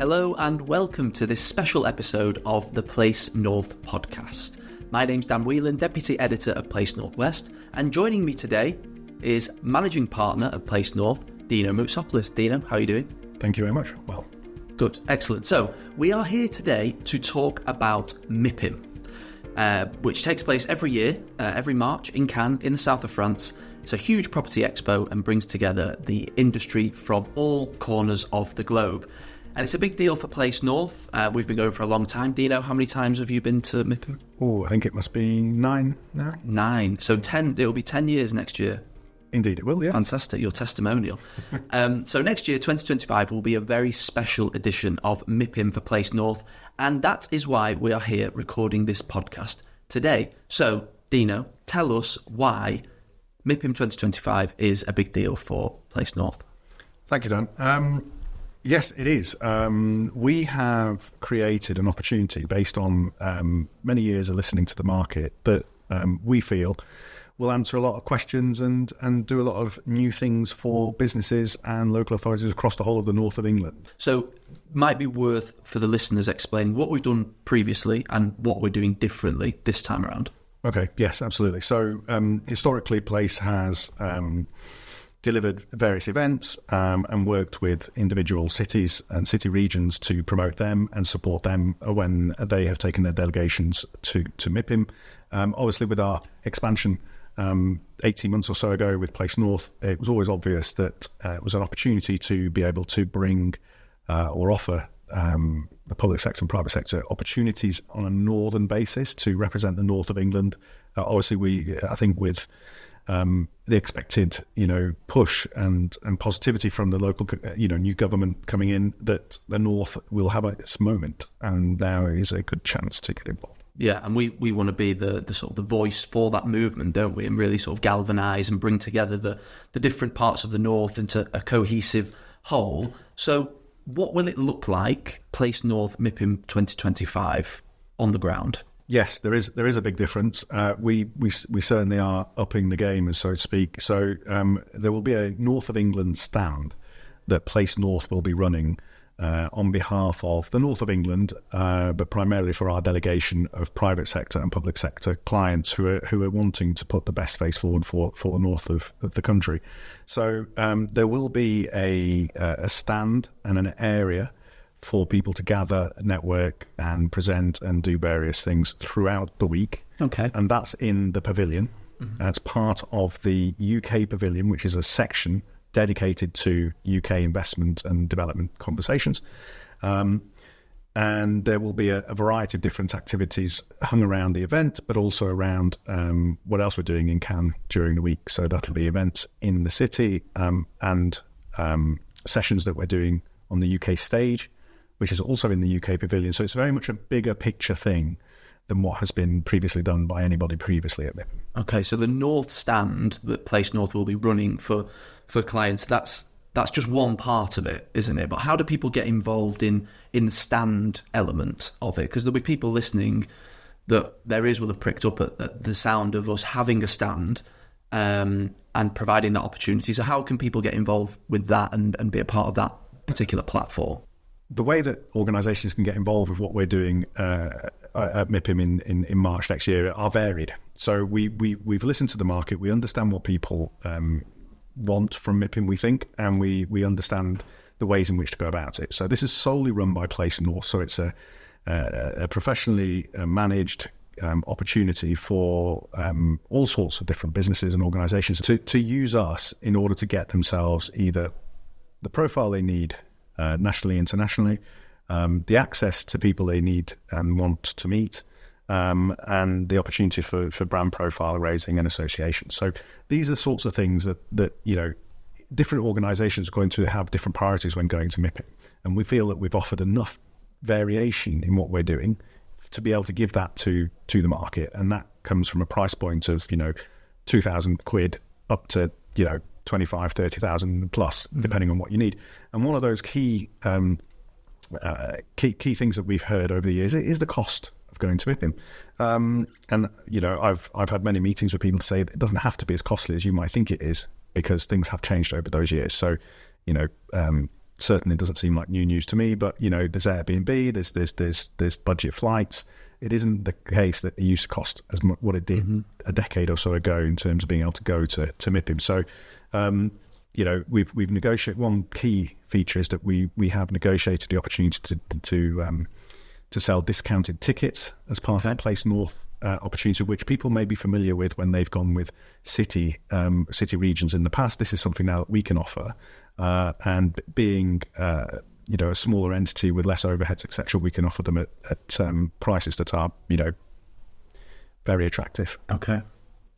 Hello and welcome to this special episode of the Place North podcast. My name's Dan Whelan, Deputy Editor of Place Northwest, and joining me today is Managing Partner of Place North, Dino Moutsopoulos. Dino, how are you doing? Thank you very much. Well. Good, excellent. So, we are here today to talk about MIPIM, which takes place every year, every March in Cannes, in the south of France. It's a huge property expo and brings together the industry from all corners of the globe. And it's a big deal for Place North. We've been going for a long time. Dino, how many times have you been to MIPIM? Oh, I think it must be 9 now. 9. So 10. It'll be 10 years next year. Indeed it will, yeah. Fantastic, your testimonial. So next year, 2025, will be a very special edition of MIPIM for Place North. And that is why we are here recording this podcast today. So, Dino, tell us why MIPIM 2025 is a big deal for Place North. Thank you, Dan. Yes, it is. We have created an opportunity based on many years of listening to the market that we feel will answer a lot of questions and do a lot of new things for businesses and local authorities across the whole of the north of England. So might be worth for the listeners explaining what we've done previously and what we're doing differently this time around. Okay, yes, absolutely. So historically, Place has delivered various events and worked with individual cities and city regions to promote them and support them when they have taken their delegations to MIPIM. Obviously, with our expansion 18 months or so ago with Place North, it was always obvious that it was an opportunity to be able to bring or offer the public sector and private sector opportunities on a northern basis to represent the north of England. Obviously, I think with the expected, push and positivity from the local, new government coming in, that the North will have its moment, and now is a good chance to get involved. Yeah, and we want to be the sort of the voice for that movement, don't we? And really sort of galvanise and bring together the different parts of the North into a cohesive whole. So what will it look like, Place North MIPIM 2025, on the ground? Yes, there is a big difference. We certainly are upping the game, so to speak. So there will be a North of England stand that Place North will be running on behalf of the North of England, but primarily for our delegation of private sector and public sector clients who are wanting to put the best face forward for the north of the country. So there will be a stand and an area for people to gather, network and present and do various things throughout the week. Okay. And that's in the pavilion. Mm-hmm. That's part of the UK pavilion, which is a section dedicated to UK investment and development conversations. And there will be a variety of different activities hung around the event, but also around what else we're doing in Cannes during the week. So that'll be events in the city and sessions that we're doing on the UK stage, which is also in the UK pavilion. So it's very much a bigger picture thing than what has been previously done by anybody previously at MIPIM. Okay, so the North stand that Place North will be running for clients, that's just one part of it, isn't it? But how do people get involved in the stand element of it? Because there'll be people listening that their ears will have pricked up at the sound of us having a stand and providing that opportunity. So how can people get involved with that and be a part of that particular platform? The way that organisations can get involved with what we're doing at MIPIM in March next year are varied. So we've listened to the market, we understand what people want from MIPIM, we think, and we understand the ways in which to go about it. So this is solely run by Place North, so it's a professionally managed opportunity for all sorts of different businesses and organisations to use us in order to get themselves either the profile they need nationally, internationally, the access to people they need and want to meet, and the opportunity for brand profile raising and association. So these are the sorts of things that different organisations are going to have different priorities when going to MIPIM. And we feel that we've offered enough variation in what we're doing to be able to give that to the market. And that comes from a price point of, £2,000 up to, 25, 30,000 plus, depending on what you need. And one of those key things that we've heard over the years is the cost of going to MIPIM. I've had many meetings with people say that it doesn't have to be as costly as you might think it is, because things have changed over those years. So, certainly doesn't seem like new news to me, but there's Airbnb, there's budget flights. It isn't the case that it used to cost as much what it did a decade or so ago in terms of being able to go to MIPIM. So, we've negotiated. One key feature is that we have negotiated the opportunity to sell discounted tickets as part of the Place North opportunity, which people may be familiar with when they've gone with city regions in the past. This is something now that we can offer, and being a smaller entity with less overheads, etc., we can offer them at prices that are very attractive. Okay.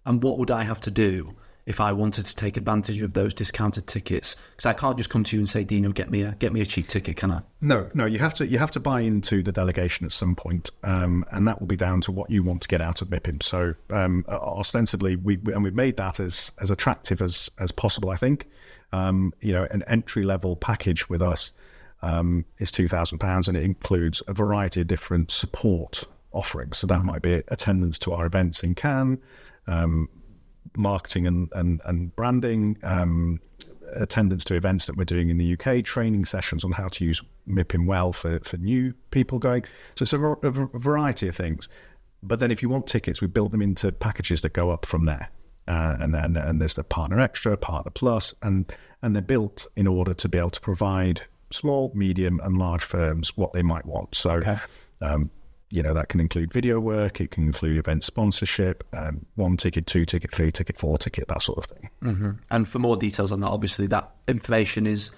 And what would I have to do if I wanted to take advantage of those discounted tickets? Because I can't just come to you and say, Dino, get me a cheap ticket, can I? No, you have to buy into the delegation at some point, and that will be down to what you want to get out of MIPIM. So ostensibly, we've made that as attractive as possible. I think an entry level package with us is £2,000, and it includes a variety of different support offerings. So that might be attendance to our events in Cannes, marketing and branding, attendance to events that we're doing in the UK, training sessions on how to use MIPIM well for new people going. So it's a variety of things. But then if you want tickets, we build them into packages that go up from there. And there's the Partner Extra, Partner Plus, and they're built in order to be able to provide small, medium and large firms what they might want. So that can include video work, it can include event sponsorship, 1 ticket, 2 ticket, 3 ticket, 4 ticket, that sort of thing. Mm-hmm. And for more details on that, obviously that information is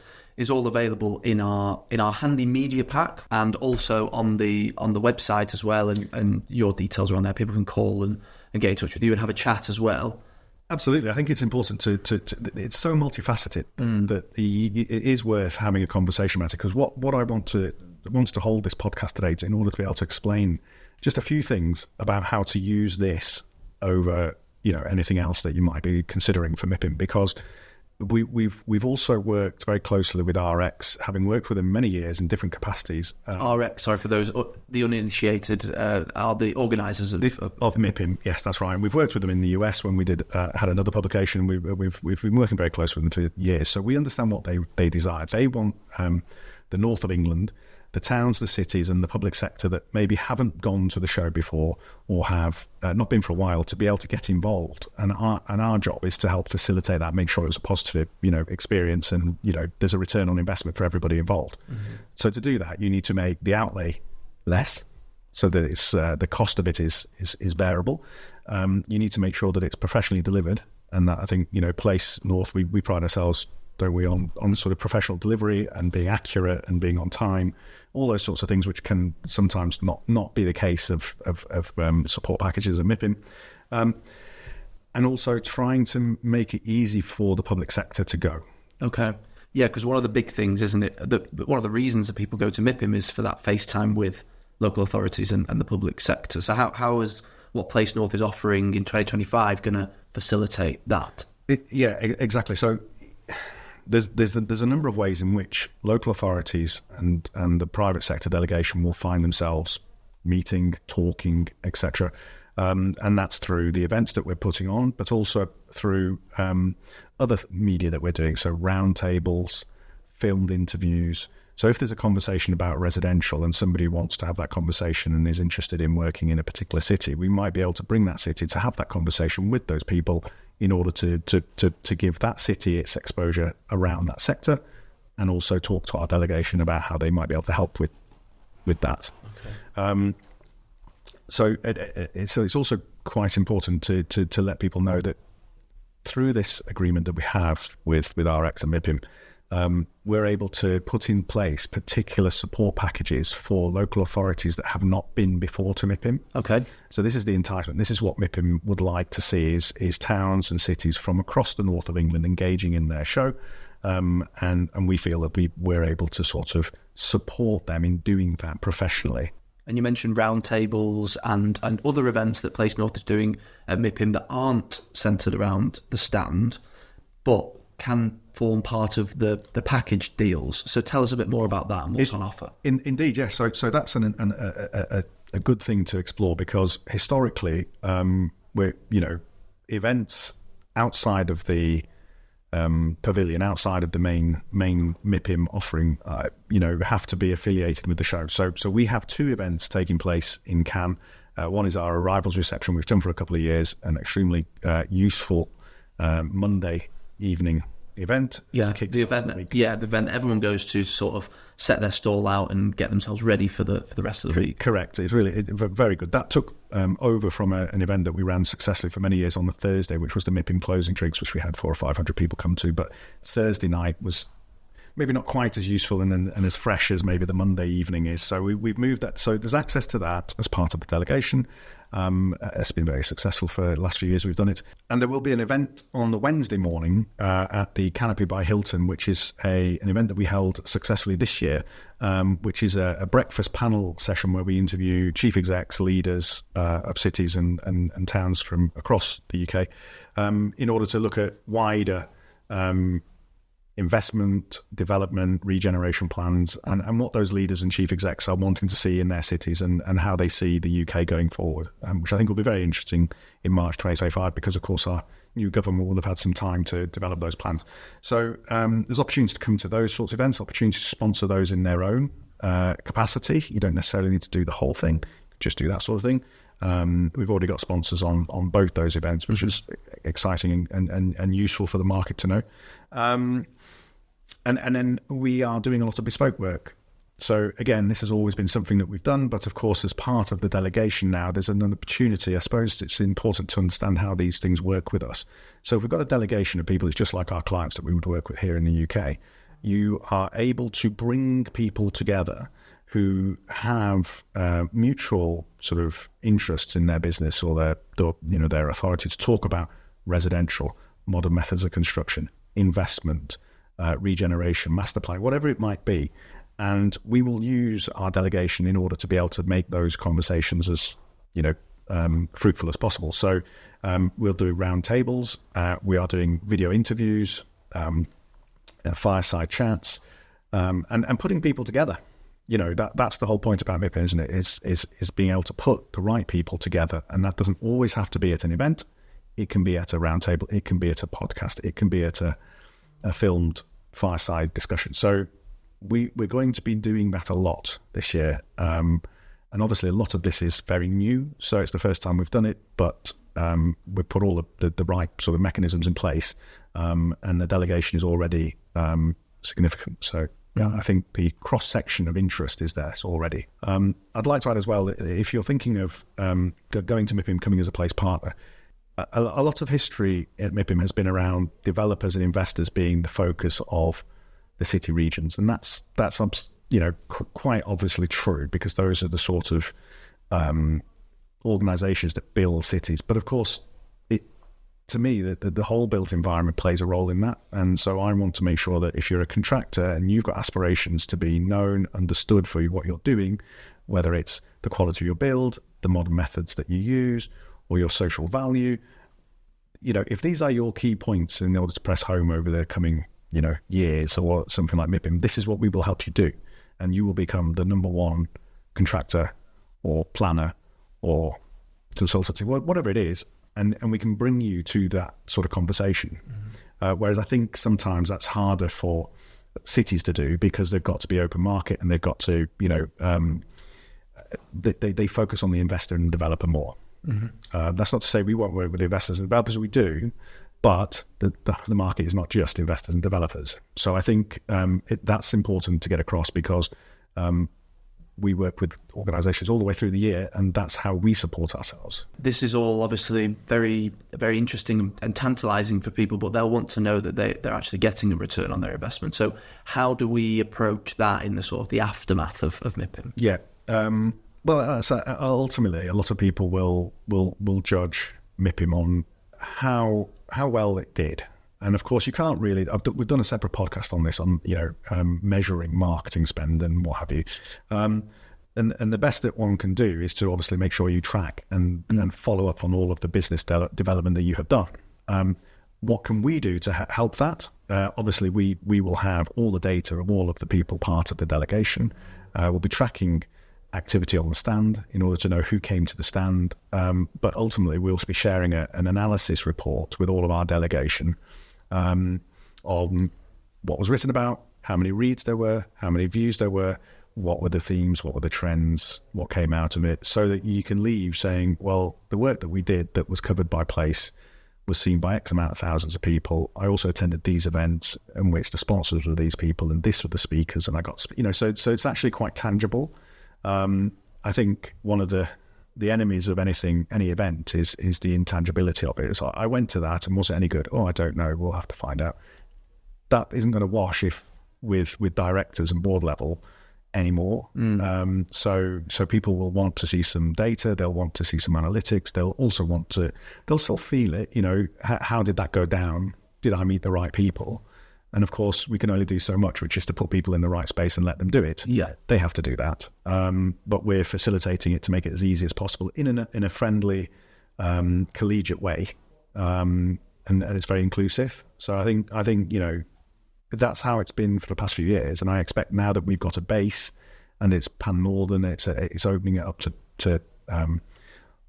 all available in our handy media pack, and also on the website as well, and your details are on there. People can call and get in touch with you and have a chat as well. Absolutely. I think it's important to it's so multifaceted that it is worth having a conversation about it, because what I wanted to hold this podcast today in order to be able to explain just a few things about how to use this over anything else that you might be considering for MIPIM, because we've also worked very closely with RX, having worked with them many years in different capacities. RX, sorry for those the uninitiated, are the organisers of MIPIM. Yes, that's right. And we've worked with them in the US when we had another publication. We've been working very close with them for years, so we understand what they desire. They want the north of England, the towns, the cities and the public sector that maybe haven't gone to the show before or have not been for a while, to be able to get involved. And our job is to help facilitate that, make sure it's a positive experience, and there's a return on investment for everybody involved. Mm-hmm. So to do that, you need to make the outlay less, so that it's the cost of it is bearable. You need to make sure that it's professionally delivered, and that, I think, Place North, we pride ourselves, don't we, on sort of professional delivery and being accurate and being on time, all those sorts of things which can sometimes not be the case of support packages at MIPIM. And also trying to make it easy for the public sector to go. Okay. Yeah, because one of the big things, isn't it, one of the reasons that people go to MIPIM is for that FaceTime with local authorities and the public sector. So how is what Place North is offering in 2025 going to facilitate that? Exactly. So there's a number of ways in which local authorities and the private sector delegation will find themselves meeting, talking, etc. And that's through the events that we're putting on, but also through other media that we're doing. So roundtables, filmed interviews. So if there's a conversation about residential and somebody wants to have that conversation and is interested in working in a particular city, we might be able to bring that city to have that conversation with those people in order to give that city its exposure around that sector, and also talk to our delegation about how they might be able to help with that. Okay. So it's also quite important to let people know that through this agreement that we have with RX and MIPIM, we're able to put in place particular support packages for local authorities that have not been before to MIPIM. Okay. So this is the entitlement. This is what MIPIM would like to see is towns and cities from across the north of England engaging in their show. And we feel that we're able to sort of support them in doing that professionally. And you mentioned roundtables and other events that Place North is doing at MIPIM that aren't centred around the stand, but can form part of the package deals. So tell us a bit more about that and what's on offer. Indeed, yes. So that's a good thing to explore, because historically, we're events outside of the pavilion outside of the main MIPIM offering, have to be affiliated with the show. So we have 2 events taking place in Cannes. One is our arrivals reception, we've done for a couple of years, an extremely useful Monday evening event. The event everyone goes to sort of set their stall out and get themselves ready for the rest of the week. Correct. It's really very good. That took over from an event that we ran successfully for many years on the Thursday, which was the MIPIM closing drinks, which we had 400 or 500 people come to. But Thursday night was maybe not quite as useful and as fresh as maybe the Monday evening is. So we've moved that. So there's access to that as part of the delegation. It's been very successful for the last few years we've done it. And there will be an event on the Wednesday morning at the Canopy by Hilton, which is an event that we held successfully this year, which is a breakfast panel session where we interview chief execs, leaders of cities and towns from across the UK in order to look at wider investment, development, regeneration plans, and what those leaders and chief execs are wanting to see in their cities and how they see the UK going forward, which I think will be very interesting in March 2025 because, of course, our new government will have had some time to develop those plans. So there's opportunities to come to those sorts of events, opportunities to sponsor those in their own capacity. You don't necessarily need to do the whole thing, just do that sort of thing. We've already got sponsors on both those events, which is exciting and useful for the market to know. And then we are doing a lot of bespoke work. So again, this has always been something that we've done, but of course, as part of the delegation now, there's an opportunity. I suppose it's important to understand how these things work with us. So if we've got a delegation of people, it's just like our clients that we would work with here in the UK. You are able to bring people together who have mutual sort of interests in their business or their authority to talk about residential, modern methods of construction, investment, regeneration, master plan, whatever it might be. And we will use our delegation in order to be able to make those conversations as, fruitful as possible. So we'll do round tables. We are doing video interviews, fireside chats, and putting people together. That's the whole point about MIPIM, isn't it? Is being able to put the right people together. And that doesn't always have to be at an event. It can be at a round table. It can be at a podcast. It can be at a filmed fireside discussion. So we're going to be doing that a lot this year. And obviously a lot of this is very new. So it's the first time we've done it, but we've put all the right sort of mechanisms in place. And the delegation is already significant. So yeah, I think the cross-section of interest is there already. I'd like to add as well, if you're thinking of going to MIPIM, coming as a place partner, a lot of history at MIPIM has been around developers and investors being the focus of the city regions. And that's quite obviously true because those are the sort of organisations that build cities. But of course, to me, the whole built environment plays a role in that. And so I want to make sure that if you're a contractor and you've got aspirations to be known, understood for what you're doing, whether it's the quality of your build, the modern methods that you use, or your social value, if these are your key points in order to press home over the coming, years or something like MIPIM, this is what we will help you do. And you will become the number one contractor or planner or consultancy, whatever it is. And we can bring you to that sort of conversation. Mm-hmm. Whereas I think sometimes that's harder for cities to do because they've got to be open market and they've got to, they focus on the investor and developer more. Mm-hmm. That's not to say we won't work with investors and developers, we do, but the market is not just investors and developers. So I think that's important to get across because we work with organisations all the way through the year, and that's how we support ourselves. This is all obviously very, very interesting and tantalising for people, but they'll want to know that they're actually getting a return on their investment. So how do we approach that in the sort of the aftermath of MIPIM? Yeah. Well, ultimately, a lot of people will judge MIPIM on how well it did, and of course, you can't really. We've done a separate podcast on this, on measuring marketing spend and what have you, and the best that one can do is to obviously make sure you track and follow up on all of the business development that you have done. What can we do to help that? Obviously, we will have all the data of all of the people part of the delegation. We'll be tracking activity on the stand in order to know who came to the stand. But ultimately, we'll be sharing an analysis report with all of our delegation on what was written about, how many reads there were, how many views there were, what were the themes, what were the trends, what came out of it, so that you can leave saying, well, the work that we did that was covered by Place was seen by X amount of thousands of people. I also attended these events in which the sponsors were these people and this were the speakers, and I got, so it's actually quite tangible. I think one of the enemies of any event is the intangibility of it. So I went to that, and was it any good? Oh, I don't know. We'll have to find out. That isn't going to wash with directors and board level anymore. So people will want to see some data. They'll want to see some analytics. They'll also they'll still feel it. How did that go down? Did I meet the right people? And of course, we can only do so much, which is to put people in the right space and let them do it. Yeah, they have to do that. But we're facilitating it to make it as easy as possible in a friendly, collegiate way, and it's very inclusive. So I think that's how it's been for the past few years. And I expect now that we've got a base and it's pan-Northern, it's opening it up to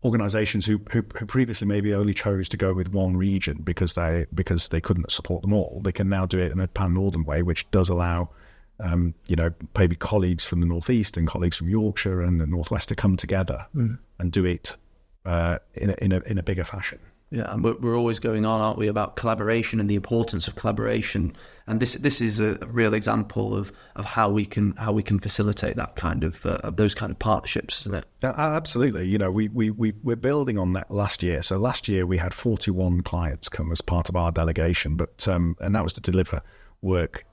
organisations who previously maybe only chose to go with one region because they couldn't support them all. They can now do it in a pan-Northern way, which does allow maybe colleagues from the Northeast and colleagues from Yorkshire and the Northwest to come together and do it in a bigger fashion. Yeah, and we're always going on, aren't we, about collaboration and the importance of collaboration. And this is a real example of how we can facilitate that kind of those kind of partnerships, isn't it? Yeah, absolutely. We're building on that last year. So last year we had 41 clients come as part of our delegation, but and that was to deliver work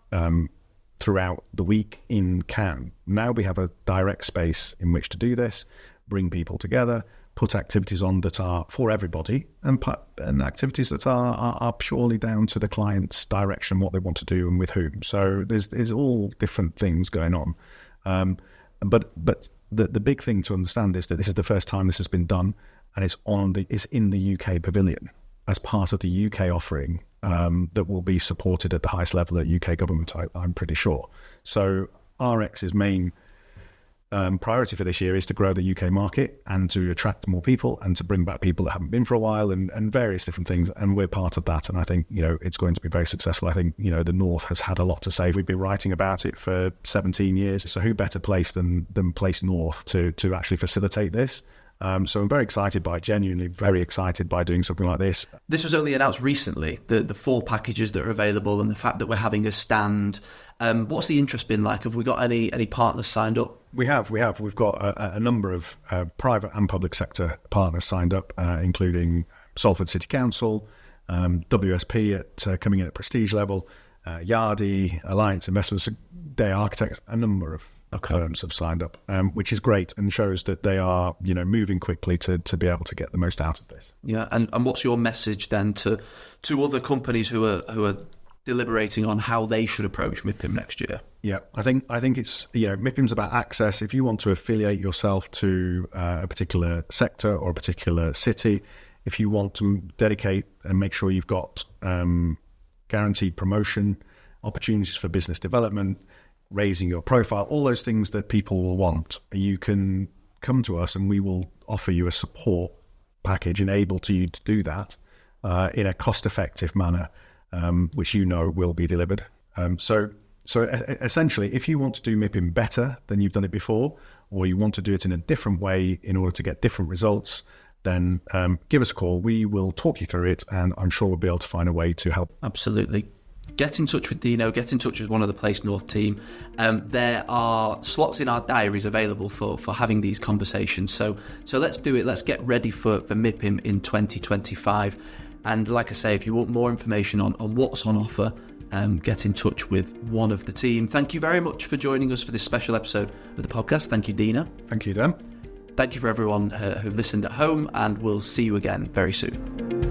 throughout the week in Cannes. Now we have a direct space in which to do this, bring people together, put activities on that are for everybody, and activities that are purely down to the client's direction, what they want to do and with whom. So there's all different things going on. But the big thing to understand is that this is the first time this has been done, and it's in the UK pavilion as part of the UK offering that will be supported at the highest level at UK government, I'm pretty sure. So RX's main priority for this year is to grow the UK market and to attract more people and to bring back people that haven't been for a while and various different things. And we're part of that. And I think, it's going to be very successful. I think, the North has had a lot to say. We've been writing about it for 17 years. So who better place than Place North to actually facilitate this? So I'm very excited genuinely very excited by doing something like this. This was only announced recently, the 4 packages that are available and the fact that we're having a stand. What's the interest been like? Have we got any partners signed up? We have. We've got a number of private and public sector partners signed up, including Salford City Council, WSP coming in at prestige level, Yardi, Alliance Investments, Day Architects, a number of firms have signed up, which is great and shows that they are, moving quickly to be able to get the most out of this. Yeah, and what's your message then to other companies who are deliberating on how they should approach MIPIM next year? Yeah, I think it's, MIPIM's about access. If you want to affiliate yourself to a particular sector or a particular city, if you want to dedicate and make sure you've got guaranteed promotion, opportunities for business development, raising your profile, all those things that people will want, you can come to us and we will offer you a support package enable to you to do that in a cost-effective manner, which will be delivered. So essentially, if you want to do MIPIM better than you've done it before, or you want to do it in a different way in order to get different results, then give us a call. We will talk you through it, and I'm sure we'll be able to find a way to help. Absolutely. Get in touch with Dino, get in touch with one of the Place North team. There are slots in our diaries available for having these conversations. So let's do it. Let's get ready for MIPIM in 2025. And like I say, if you want more information on what's on offer, get in touch with one of the team. Thank you very much for joining us for this special episode of the podcast. Thank you, Dina. Thank you, Dan. Thank you for everyone who listened at home, and we'll see you again very soon.